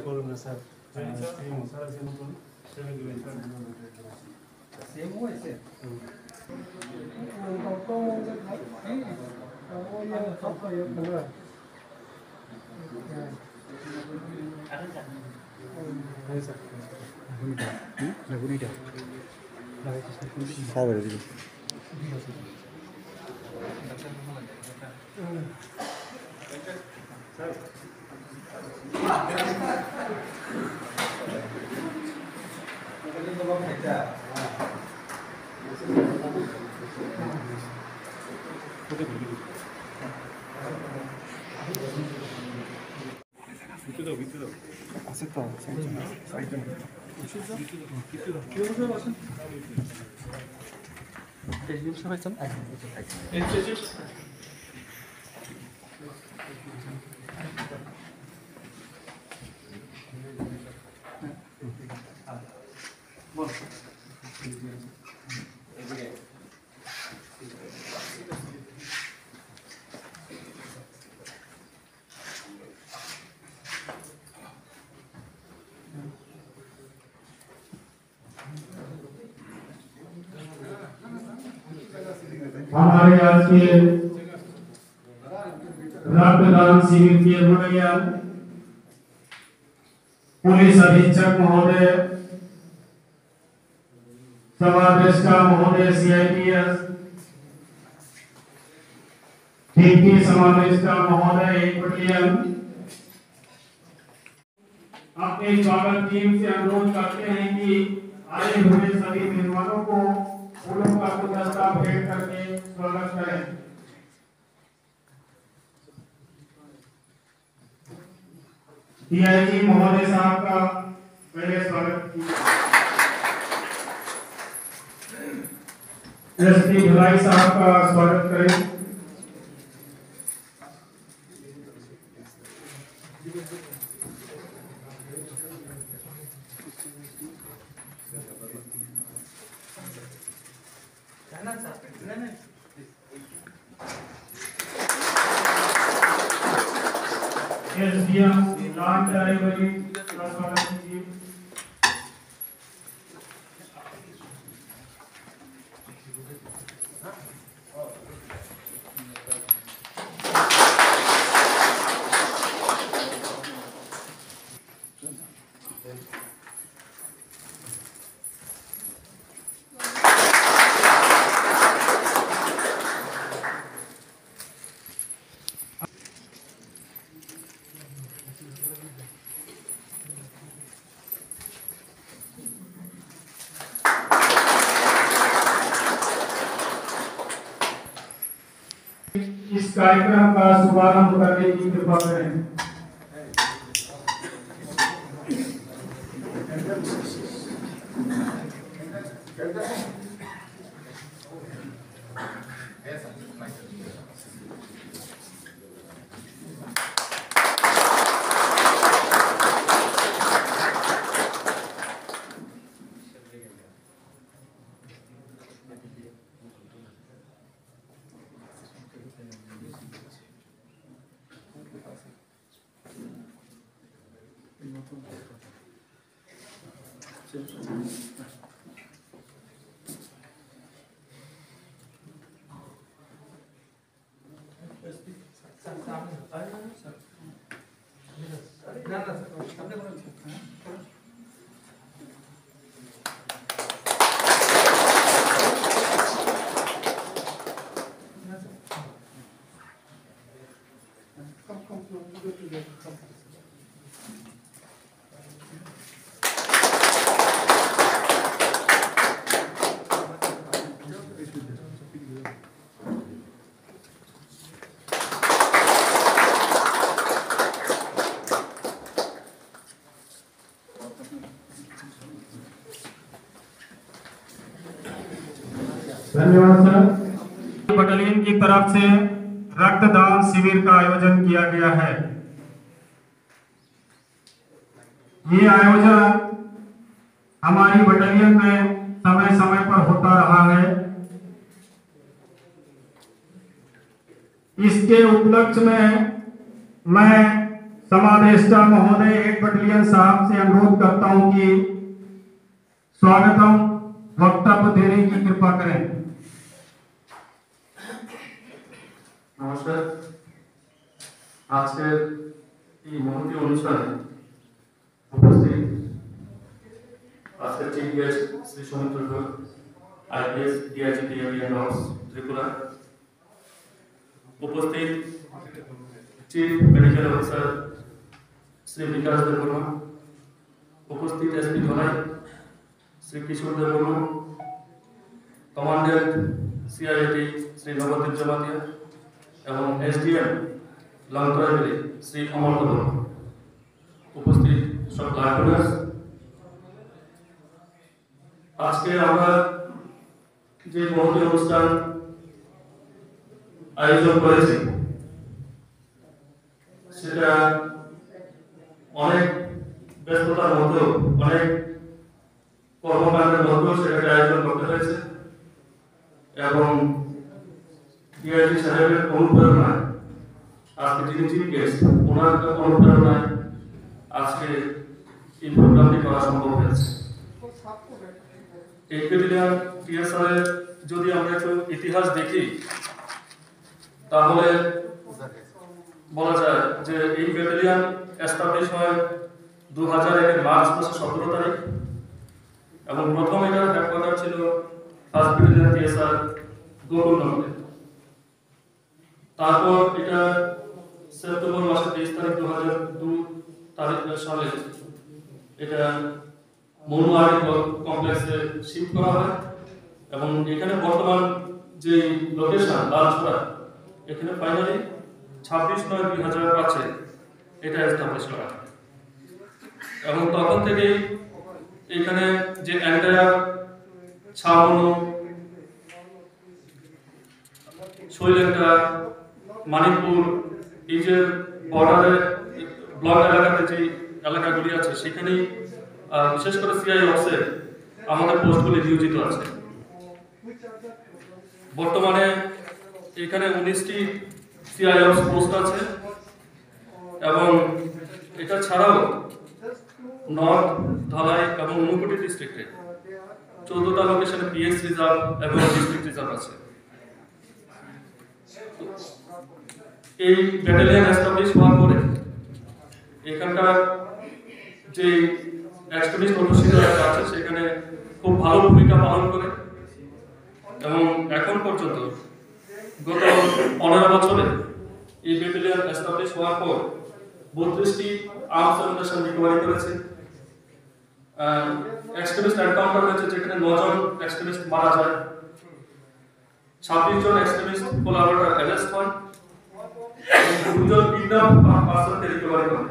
Corona sir same हुआ ऐसे हमारे आज के रक्तदान शिविर के रुड़ैया पुलिस अधीक्षक महोदय, समादेष्टा महोदय CIPS, डिप्टी समादेष्टा महोदय 1 बटालियन, अपने स्वागत टीम से अनुरोध करते हैं कि आए हुए सभी मेहमानों को फूलों का गुलदस्ता भेंट करके स्वागत करें। DIG महोदय साहब का पहले स्वागत SP भिलाई साहब का स्वागत करें। SDM लॉन्च ड्राइवरी का स्वागत कीजिए। इस कार्यक्रम का शुभारंभ करने की कृपा करें। धन्यवाद सर। बटालियन की तरफ से रक्तदान शिविर का आयोजन किया गया है। ये आयोजन हमारी बटालियन में समय समय पर होता रहा है। इसके उपलक्ष्य में मैं समादेष्टा महोदय 8 बटालियन साहब से अनुरोध करता हूं कि स्वागतम वक्तव्य देने की कृपा करें। নমস্কার। আজকের এই মহতী অনুষ্ঠানে উপস্থিত আজকের chief guest Shri Soumitra Ghosh, IPS DIG DRDN office Tripura, উপস্থিত chief medical officer Shri Bikash Debbarma, উপস্থিত SP Dhalai Shri Kishore Debbarma, commandant CIAT Shri Nabadwip Jamatia এবং এসডিএম লংতরাইবেলি শ্রী অমর বর্মা, উপস্থিত সব ক্লার্কনার্স, আজকে আমরা যে মহতী অনুষ্ঠান আয়োজন করেছি সেটা অনেক ব্যস্ততার মধ্যেও, অনেক কর্মকাণ্ডের মধ্যেও সেটাকে আয়োজন করতে হয়েছে এবং ডিআইজি সাহেবের অনুপ্রেরণায় আজকে যিনি চিফ গেস্ট, ওনার অনুপ্রেরণায় আজকে এই প্রোগ্রামটি করা সম্ভব হয়েছে। এই ব্যাটালিয়ন টিএসআর এর যদি আমরা একটু ইতিহাস দেখি তাহলে বলা যায় যে এই ব্যাটালিয়ন এস্টাবলিশ হয় 2001 মার্চ মাসের 17 তারিখ এবং প্রথম এটার হেডকোয়ার্টার ছিল ফার্স্ট ব্যাটালিয়ন টিএসআর গোকুলনগরে। তারপর এটা সেপ্টেম্বর মাসের 23 তারিখ 2002 তারিখ সালে এটা মনুয়ারি কমপ্লেক্সে শিফট করা হয় এবং এখানে বর্তমান যে লোকেশন লালছড়া, এখানে ফাইনালি 26/9/2005 এটা এস্টাবলিশ করা হয় এবং তখন থেকে এখানে যে এন্টায়ার ছাউনো, শৈলেন্দ্রা, মানিকপুর, এই যে বর্ডারে ব্লক এলাকাতে যে এলাকাগুলি আছে সেখানেই বিশেষ করে সিআই অফিসে আমাদের পোস্টগুলি নিয়োজিত আছে। বর্তমানে এখানে 19টি সিআই অফিস পোস্ট আছে এবং এটা ছাড়াও নর্থ, ধলাই এবং ঊনকোটি ডিস্ট্রিক্টে 14টা লোকেশনে পিএস রিজার্ভ এবং ডিস্ট্রিক্ট রিজার্ভ আছে। এই ব্যাটালিয়ন এস্টাবলিশ হওয়ার পরে এখানকার যে এক্সট্রিমিস্ট অনুশীলন আছে সেখানে খুব ভালো ভূমিকা পালন করে এবং এখন পর্যন্ত গত 15 বছরে এই ব্যাটালিয়ন এস্টাবলিশ হওয়ার পর 32টি আর্মস অপারেশন রিকভারি করেছে। এক্সট্রিমিস্ট এনকাউন্টার হয়েছে যেখানে 9 জন এক্সট্রিমিস্ট মারা যায়, 26 জন এক্সট্রিমিস্ট কোলাবরেটর অ্যারেস্ট হয় এবং 2 জন কিডন্যাপ পার্সনকে রিকভারি করে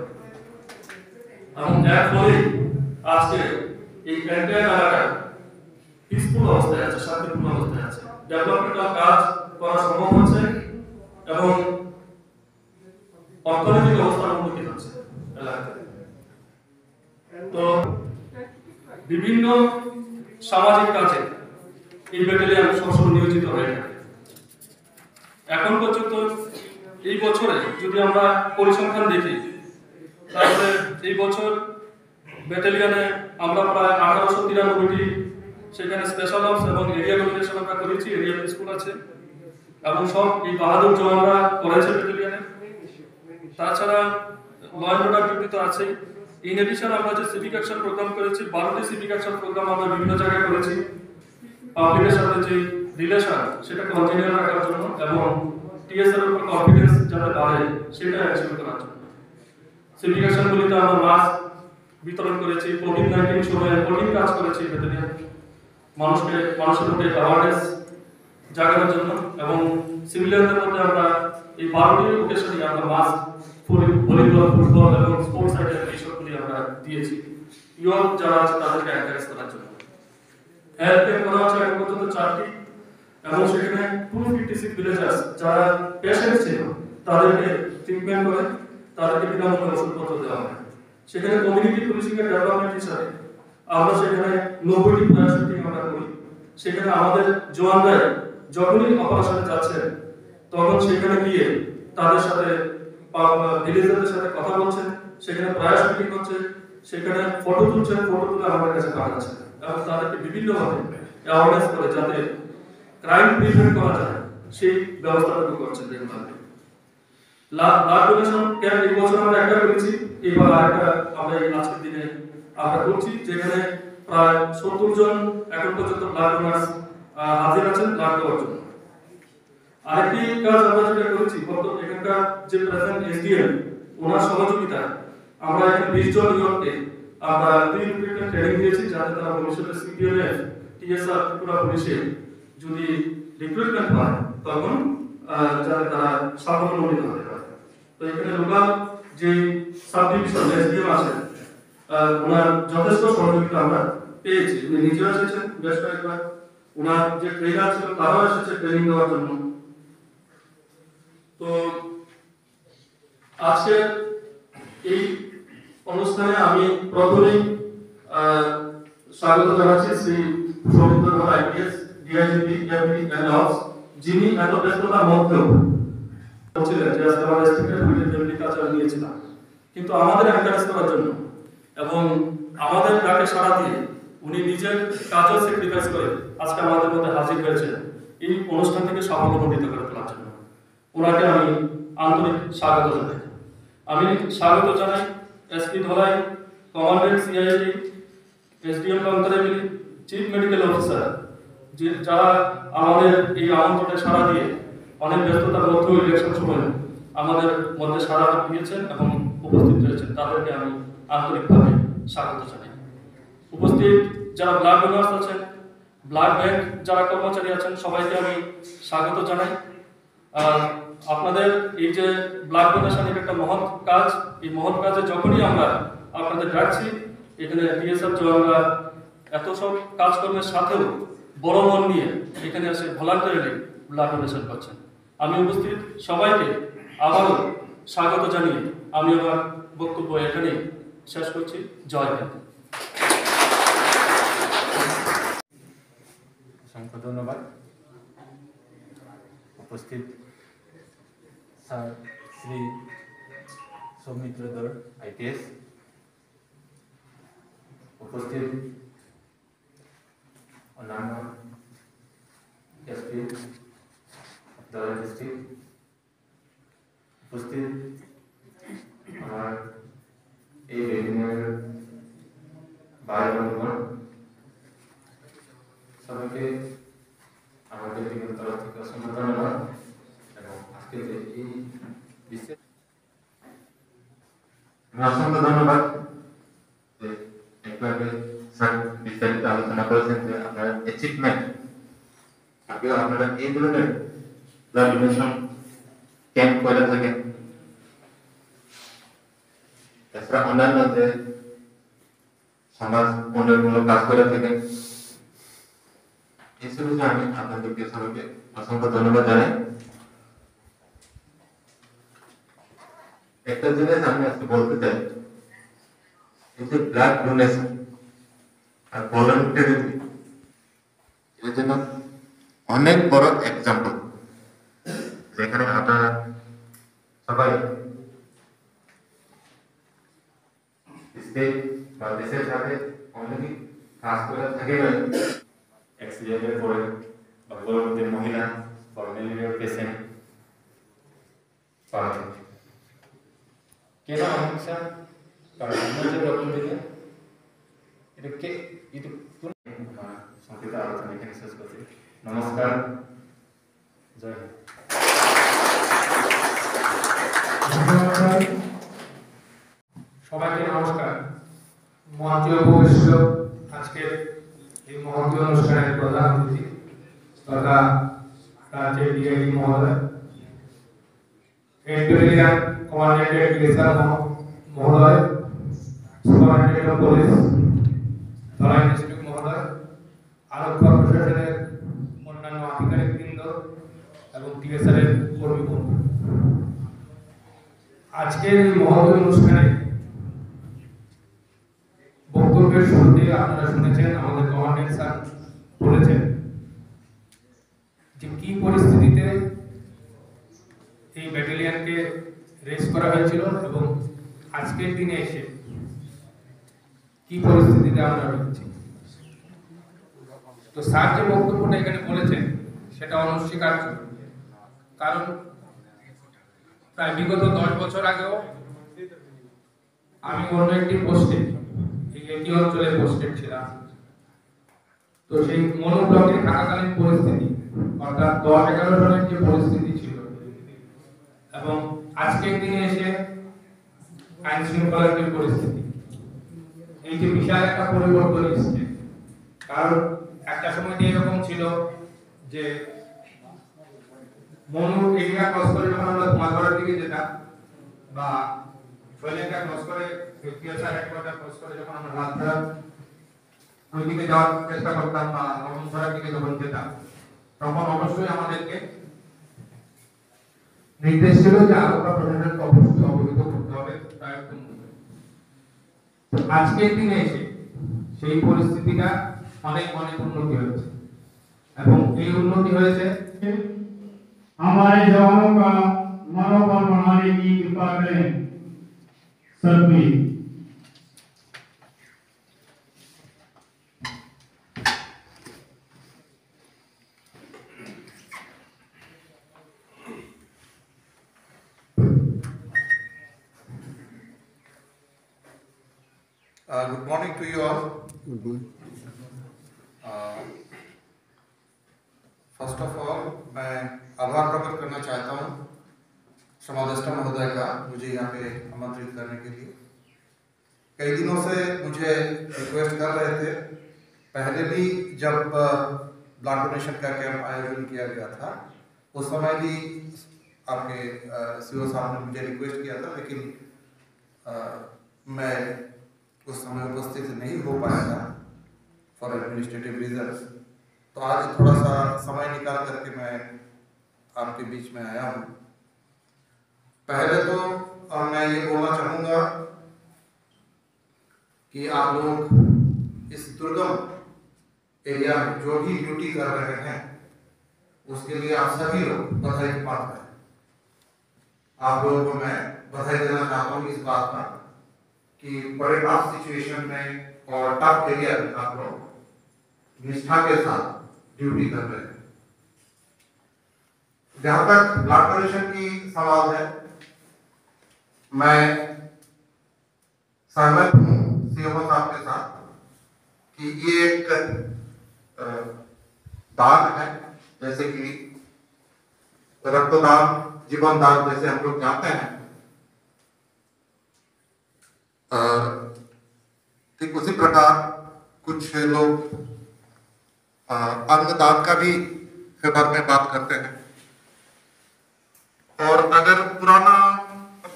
এবং এর ফলে আজকে এই এন্টায়ার এলাকা পিসফুল অবস্থায় আছে, শান্তিপূর্ণ অবস্থায় আছে, ডেভেলপমেন্টাল কাজ করা সম্ভব হচ্ছে এবং অর্থনৈতিক অবস্থার উন্নতি হচ্ছে এলাকায়। তো বিভিন্ন সামাজিক কাজে এই ব্যাটালিয়ন সবসময় নিয়োজিত হয়ে থাকে। এখন পর্যন্ত এই বছরে যদি আমরা পরিসংখ্যান দেখি তাহলে এই বছর ব্যাটালিয়নে আমরা প্রায় 1893টি সেখানে স্পেশাল অপস এবং এরিয়া ডমিনেশন আমরা করেছি, এরিয়া স্কুল আছে এবং সব এই বাহাদুর জওয়ানরা করেছে ব্যাটালিয়নে। তাছাড়া ল অ্যান্ড অর্ডার ডিউটি তো আছেই। ইন এডিশন আমরা যে সিভিক অ্যাকশন প্রোগ্রাম করেছি, 12টি সিভিক অ্যাকশন প্রোগ্রাম আমরা বিভিন্ন জায়গায় করেছি পাবলিকের সাথে যে রিলেশন সেটা কন্টিনিউ রাখার জন্য এবং টিএসআর এর উপর কনফিডেন্স যাতে বাড়ে সেটা অ্যাচিভ করার জন্য। সিভিক অ্যাকশনগুলিতে আমরা মাস্ক বিতরণ করেছি, কোভিড-19 সময়ে কঠিন কাজ করেছি ব্যাটালিয়ন, মানুষের মধ্যে অ্যাওয়ারনেস জাগানোর জন্য এবং সিভিলিয়ানদের মধ্যে আমরা এই 12টি ওকেশনে আমরা মাস্ক, ভলিবল, ফুটবল এবং স্পোর্টস আইটেম এইসবগুলি আমরা দিয়েছি ইয়ং যারা আছে তাদেরকে এনকারেজ করার জন্য। হেলথ ক্যাম্প করা হচ্ছে এখন পর্যন্ত 4টি এবং সেখানে 256 ভিলেজার্স যারা পেশেন্ট ছিল তাদেরকে ট্রিটমেন্ট করে তাদেরকে বিনামূল্যে ওষুধপত্র দেওয়া হয়। সেখানে কমিউনিটি পুলিশিং এর ডেভেলপমেন্ট হিসাবে আমরা সেখানে 90টি প্ল্যান শুটিং আমরা করি। সেখানে আমাদের জওয়ানরা যখনই অপারেশনে যাচ্ছে তখন সেখানে গিয়ে তাদের সাথে ভিলেজারদের সাথে কথা বলছেন, সেখানে প্রয়াস মিটিং হচ্ছে, সেখানে ফটো তুলছেন, ফটো তুলে আমাদের কাছে পাওয়া যাচ্ছে এবং তাদেরকে বিভিন্নভাবে অ্যাওয়ারনেস করে যাতে ক্রাইম প্রিভেন্ট করা যায় সেই ব্যবস্থাটুকু করছেন রেগুলারলি। ব্লাড ডোনেশন ক্যাম্প এই বছর আমরা একটা করেছি, এবার আরেকটা আমরা এই আজকের দিনে আমরা করছি, যেখানে প্রায় 70 জন এখন পর্যন্ত ব্লাড ডোনার্স হাজির আছেন ব্লাড দেওয়ার জন্য। আরেকটি কাজ আমরা যেটা করেছি, এখানকার যে প্রেজেন্ট এসডিএম ওনার সহযোগিতায় আমরা এখানে 20 জন ইউনিটকে আমরা রিক্রুটমেন্ট ট্রেনিং দিয়েছি, যাতে তারা ভবিষ্যতে সিপিএলএফ টিএসআর ত্রিপুরা পুলিশে যদি রিক্রুটমেন্ট হয় তখন যাতে তারা সাফল্যমণ্ডিত হতে পারে। তো এখানে লোকাল যে সাব ডিভিশন এসডিএম আছে ওনার যথেষ্ট সহযোগিতা আমরা পেয়েছি। উনি নিজেও এসেছেন বেশ কয়েকবার, ওনার যে ট্রেনার ছিল তারাও এসেছে ট্রেনিং দেওয়ার জন্য। তো আজকে এই অনুষ্ঠানে আমি প্রথমেই স্বাগত জানাচ্ছি শ্রী সৌমিত্র ধর IPS DIGP MP end of, যিনি এত ব্যস্ততার মধ্যেও বলছিলেন যে আজকে আমাদের স্টুডেন্ট ফ্যামিলি কালচার নিয়েছিলাম, কিন্তু আমাদের এনকারেজ করার জন্য এবং আমাদের ডাকে সাড়া দিয়ে উনি নিজের কাজও স্যাক্রিফাইস করে আজকে আমাদের মধ্যে হাজির হয়েছে এই অনুষ্ঠানটিকে সাফল্যমণ্ডিত করে তোলার জন্য। ওনাকে আমি আন্তরিক স্বাগত জানাই। আমি স্বাগত জানাই SP Dhalai, commandant CID, SDM কন্ট্রাক্টরি, চিফ মেডিকেল অফিসার, যারা আমাদের এই আমন্ত্রণে সাড়া দিয়ে অনেক ব্যস্ততার মধ্যেও ইলেকশন সময় আমাদের মধ্যে সাড়া দিয়েছেন এবং উপস্থিত রয়েছেন, তাদেরকে আমি আন্তরিকভাবে স্বাগত জানাই। উপস্থিত যারা ব্লাড ডোনার্স আছেন, ব্লাড ব্যাংক যারা কর্মচারী আছেন, সবাইকে আমি স্বাগত জানাই। আপনাদের এই যে ব্লাড ডোনেশনের একটা মহৎ কাজ, এই মহৎ কাজে যখনই আমরা আপনাদের ডাকছি, এখানে টিএসআর জওয়ানরা এত সব কাজকর্মের সাথেও বড় মন নিয়ে এখানে এসে ভলান্টারিলি ব্লাড ডোনেশন করছেন। আমি উপস্থিত সবাইকে আবারও স্বাগত জানিয়ে আমি আমার বক্তব্য এখানেই শেষ করছি। জয় হিন্দ। অসংখ্য ধন্যবাদ। উপস্থিত স্যার শ্রী সৌমিত্র ধর আইপিএস, উপস্থিত অন্যান্য এসপি ধলাই ডিস্ট্রিক্ট, উপস্থিত আমার এই ওয়েবিনারের ভাই বন্ধুগণ, সবাইকে আমাদের টিমের তরফ থেকে অসংখ্য ধন্যবাদ। এবং আজকে যে এই বিশেষ অসংখ্য ধন্যবাদ যে একভাবে স্যার বিস্তারিত আলোচনা করেছেন যে আপনার অ্যাচিভমেন্ট, আগেও আপনারা এই ধরনের ব্লাড ডোনেশন ক্যাম্প করে থাকেন, এছাড়া অন্যান্য যে সমাজ উন্নয়নমূলক কাজ করে থাকেন, এই সুযোগে আমি আপনাদেরকে সবাইকে অসংখ্য ধন্যবাদ জানাই। একটা জিনিস আমি আজকে বলতে চাই, এই যে ব্লাড ডোনেশন আর ভলান্টারিটি, এর জন্য অনেক বড় এক্সাম্পল, যেখানে আপনারা সবাই স্টেট বা দেশের সাথে অনেক কাজ করে থাকেন। অ্যাক্সিডেন্টের পরে বা গর্ভবতী মহিলা বা ম্যালেরিয়ার পেশেন্ট পাওয়া যায়। কেন অহিংসা? কারণ অন্য যে রক্ত দিলে এটাকে সংক্ষিপ্ত আলোচনা এখানে শেষ করছি। নমস্কার, জয় হিন্দ। সবাইকে নমস্কার। মঞ্চে উপবিষ্ট আজকের এই মহৎ অনুষ্ঠানের প্রধান অতিথি তথা রাজ্যের ডিআইজি মহোদয়, এডিটোরিয়াল কমান্ডেন্ট টিএসআর মহোদয়, superintendent of police Dhalai district মহোদয়, আরক্ষা প্রশাসনের অন্যান্য আধিকারিকবৃন্দ এবং টিএসআর এর কর্মীবৃন্দ, আজকের এই মহৎ অনুষ্ঠানে বক্তব্যের শুরুতে আপনারা শুনেছেন আমাদের কমান্ডেন্ট স্যার বলেছেন যে কি পরিস্থিতিতে এই ব্যাটালিয়নকে রেস করা হয়েছিল এবং আজকের দিনে এসে কি পরিস্থিতিতে আমরা রয়েছি। তো স্যার যে বক্তব্যটা এখানে বলেছেন সেটা অনস্বীকার্য, কারণ প্রায় বিগত 10 বছর আগেও আমি অন্য একটি পোস্টে এই অঞ্চলে পোস্টেড ছিলাম। তো সেই মনোব্লকে থাকাকালীন পরিস্থিতি অর্থাৎ 10-11 জনের যে পরিস্থিতি ছিল এবং আজকের দিনে এসে আইন শৃঙ্খলার যে পরিস্থিতি, এই যে বিশাল একটা পরিবর্তন এসেছে। কারণ একটা সময় এরকম ছিল যে মনু এরিয়া ক্রস করে যখন আমরা মাঝবাড়ার দিকে যেতাম বা শৈলেন্দ্রা ক্রস করে পিএসআর হেডকোয়ার্টার ক্রস করে যখন আমরা রাতভরা ওই দিকে যাওয়ার চেষ্টা করতাম বা রমনছড়ার দিকে যখন যেতাম, তখন অবশ্যই আমাদেরকে নির্দেশ ছিল যে আলোকা প্রধানকে অবশ্যই অবহিত করতে হবে প্রায়ত্তম। আজকের দিনে এসে সেই পরিস্থিতিটা অনেক অনেক উন্নতি হয়েছে এবং এই উন্নতি হয়েছে हमारे जवानों का मनोबल बढ़ाने की कृपा करें सभी। Good morning to you all. Good morning. First of all मैं आभार प्रकट करना चाहता हूँ समादेष्टा महोदय का मुझे यहाँ पे आमंत्रित करने के लिए। कई दिनों से मुझे रिक्वेस्ट कर रहे थे, पहले भी जब ब्लड डोनेशन का कैंप आयोजन किया गया था उस समय भी आपके सीओ साहब ने मुझे रिक्वेस्ट किया था, लेकिन मैं उस समय उपस्थित नहीं हो पाया था फॉर एडमिनिस्ट्रेटिव रीजंस। तो आज थोड़ा सा समय निकाल करके मैं आपके बीच में आया हूँ। पहले तो मैं ये बोलना चाहूँगा कि आप लोग इस दुर्गम एरिया में जो भी ड्यूटी कर रहे हैं उसके लिए आप सभी लोग बधाई के पात्र हैं। आप लोगों को मैं बधाई देना चाहता हूँ इस बात पर कि बड़े टफ सिचुएशन में और टफ एरिया में आप लोग निष्ठा के साथ ड्यूटी कर रहे हैं। जहां तक ब्लड डोनेशन की सवाल है, मैं सहमत हूं सीएमओ साहब के साथ कि ये एक दान है, जैसे कि रक्तदान जीवन दान जैसे हम लोग जानते हैं, ठीक उसी प्रकार कुछ लोग अन्नदान का भी खबर में बात करते हैं। और अगर पुराना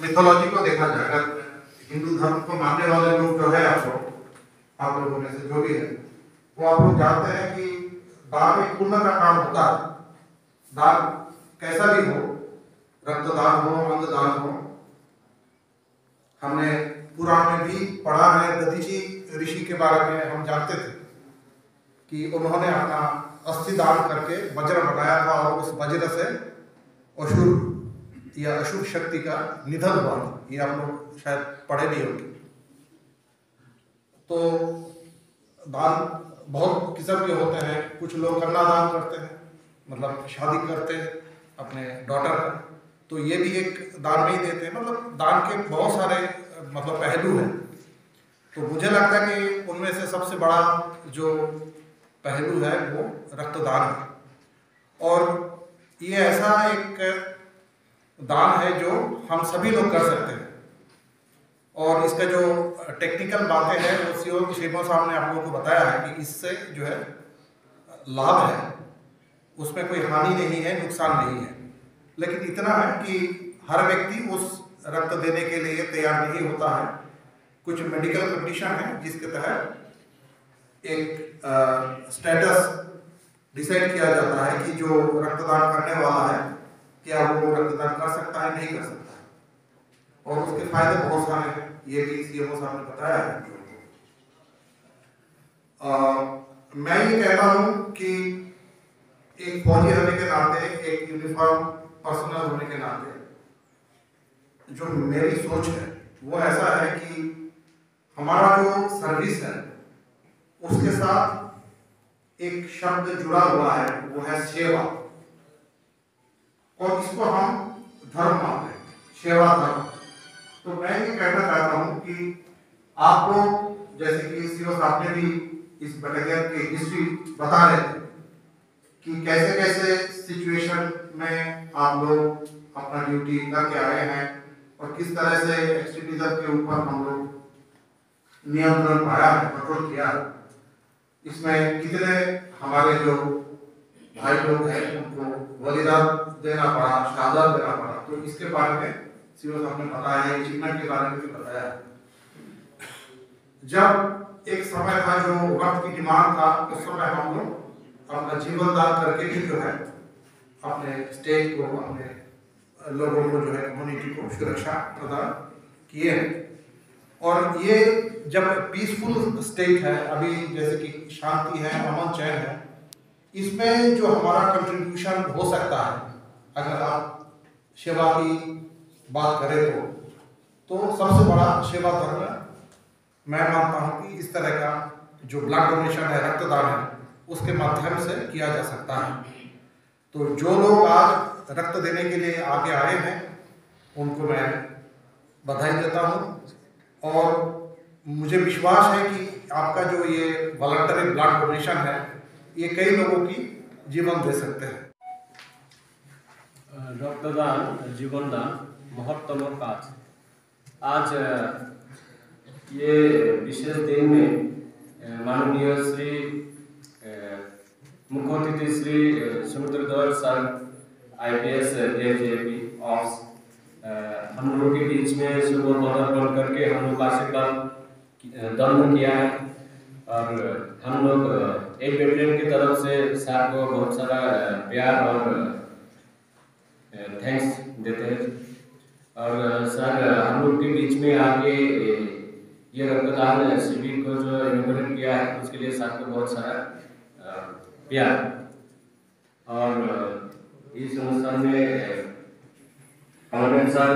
मिथोलॉजी को देखा जाए, अगर हिंदू धर्म को मानने वाले लोग जो है आप लोगों में से जो भी है वो आप लोग जानते हैं कि दान एक पुण्य का काम होता है। दान कैसा भी हो, रक्तदान हो, अंगदान हो। हमने पुराण में भी पढ़ा है, दधीची ऋषि के बारे में हम जानते थे कि उन्होंने अपना अस्थि दान करके वज्र बनाया था और उस वज्र से असुर या अशुभ शक्ति का निधन हुआ था। ये आप लोग शायद पढ़े नहीं होंगे। तो दान बहुत किस्म के होते हैं। कुछ लोग कन्यादान करते हैं, मतलब शादी करते हैं अपने डॉटर का, तो ये भी एक दान में ही देते हैं। मतलब दान के बहुत सारे मतलब पहलू हैं। तो मुझे लगता है कि उनमें से सबसे बड़ा जो पहलू है वो रक्तदान है। और ये ऐसा एक दान है जो हम सभी लोग कर सकते हैं। और इसका जो टेक्निकल बातें हैं वो सीएमओ साहब ने आप लोगों को बताया है कि इससे जो है लाभ है, उसमें कोई हानि नहीं है, नुकसान नहीं है। लेकिन इतना है कि हर व्यक्ति उस रक्त देने के लिए तैयार नहीं होता है। कुछ मेडिकल कंडीशन है जिसके तहत एक स्टेटस डिसाइड किया जाता है कि जो रक्तदान करने वाला है क्या वो रक्तदान कर सकता है, नहीं कर सकता है। और उसके फायदे बहुत सारे हैं, ये भी सीएमओ साहब ने बताया है। मैं ये कहता हूँ कि एक फौजी होने के नाते, एक यूनिफॉर्म पर्सनल होने के नाते, जो मेरी सोच है वो ऐसा है कि हमारा जो सर्विस है उसके साथ एक शब्द जुड़ा हुआ है, वो है सेवा। और इसको हम धर्म मानते हैं, सेवा धर्म। तो मैं ये कहना चाहता हूँ कि आप लोग जैसे कि सीओ साहब ने भी इस बटालियन की हिस्ट्री बता रहे थे कि कैसे कैसे सिचुएशन में आप लोग अपना ड्यूटी करके आए हैं और किस तरह से एक्सट्रीमिज्म के ऊपर हम लोग नियंत्रण पाया है, कंट्रोल किया। इसमें कितने हमारे जो भाई लोग हैं उनको बलिदान देना पड़ा, शहादत देना पड़ा। तो इसके बारे में सीओ साहब ने बताया है, अचीवमेंट के बारे में भी बताया। जब एक समय था जो वक्त की डिमांड था, उस समय हम लोग अपना जीवन दान करके भी जो है अपने स्टेट को, अपने लोगों को जो है कम्युनिटी को सुरक्षा प्रदान किए हैं। और ये जब पीसफुल स्टेट है, अभी जैसे कि शांति है, अमन चैन है, इसमें जो हमारा कंट्रीब्यूशन हो सकता है, अगर आप सेवा की बात करें तो सबसे बड़ा सेवा धर्म मैं मानता हूँ कि इस तरह का जो ब्लड डोनेशन है, रक्तदान है, उसके माध्यम से किया जा सकता है। तो जो लोग आज रक्त देने के लिए आगे आए हैं उनको मैं बधाई देता हूँ और मुझे विश्वास है कि आपका जो ये वॉलंटरी ब्लड डोनेशन है ये कई लोगों की जीवन दे सकते हैं। रक्तदान जीवनदान महत्तम काज। आज ये विशेष दिन में माननीय श्री मुख्य अतिथि Shri Samudradhar sir IPS DIGP ऑफ्स हम लोग के बीच में सुबह पदार्पण करके हम लोग आशीर्वाद दान किया है। और हम लोग एक बटालियन की तरफ से सर को बहुत सारा प्यार और थैंक्स देते हैं। और सर हम लोग के बीच में आके ये रक्तदान शिविर को जो इनोग्रेट किया है उसके लिए सर को बहुत सारा प्यार। और इस अनुष्ठान में कमांडेंट सर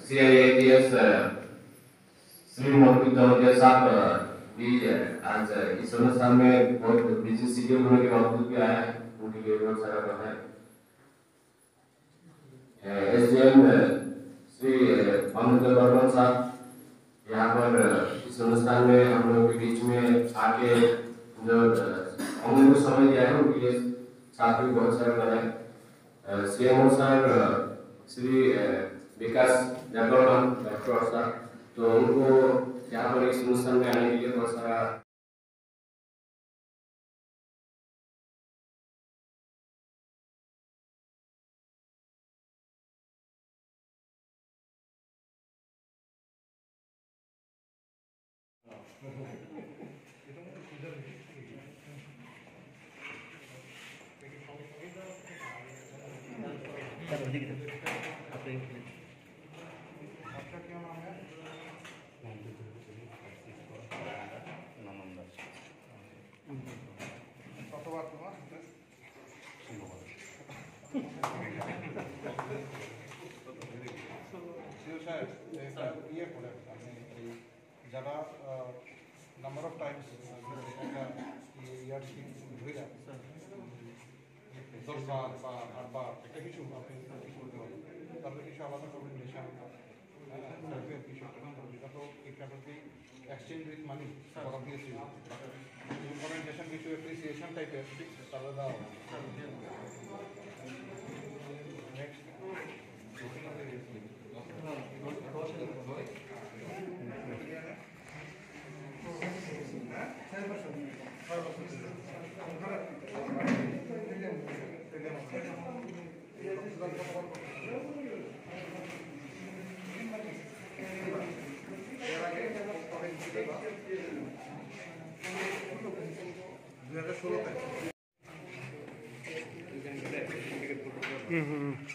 CIATS श्री मोहित जौहरिया साहब भी आज इस अनुष्ठान में बहुत बिजी शेड्यूल होने के बावजूद भी आए हैं, उनके लिए बहुत सारा बधाई। SDM श्री मनोज बर्मन साहब यहाँ पर इस अनुष्ठान में हम लोगों के बीच में आके जो हम लोगों को समय दिया है उनके लिए साथ भी बहुत सारा बधाई। CMO सर श्री विकास जागरण डॉक्टर सर, तो उनको यहाँ पर इस अनुष्ठान में आने के लिए बहुत सारा ज़्यादा नंबर ऑफ टाइम्स ইয়ার্সি ধরে 10 বার বা 8 বার এটা কিছু আপনি করতে পারেন। তাহলে কিছু আলাদা কমিউনিকেশন এটা তো এক্সাম্পলি exchange with money for obviously communication কিছু অ্যাপ্রিসিয়েশন টাইপের তাহলে দাও নেক্সট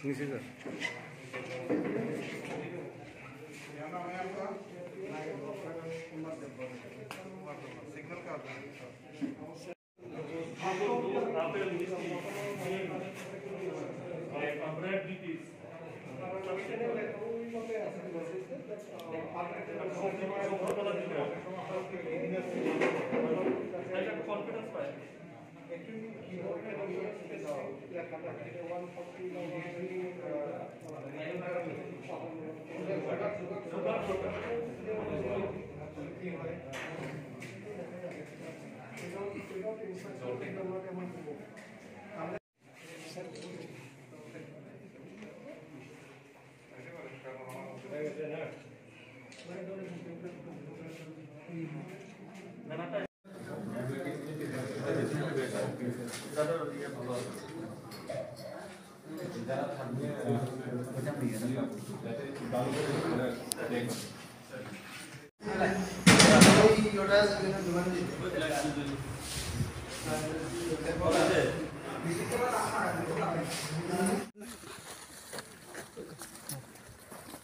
सिग्नल का কনফিডেন্স পায়।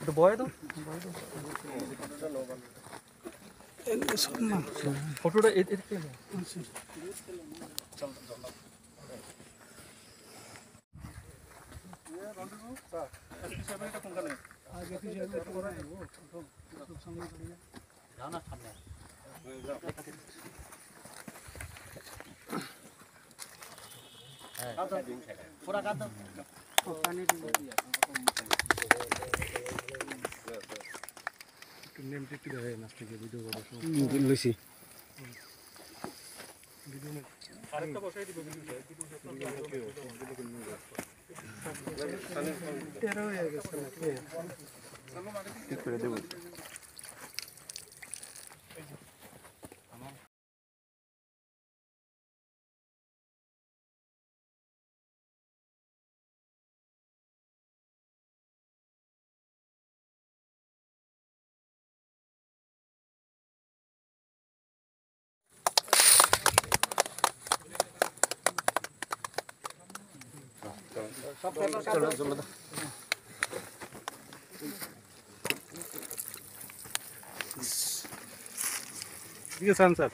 তো বয় তো ফটোটা এদিকে पूरा काट दो पानी नेम टिक दे नष्ट के वीडियो করে লইছি আরেকটা বসাই দিব তেরো হয়ে গেছে নাকি ঠিক করে দেব चलो चलो ये सर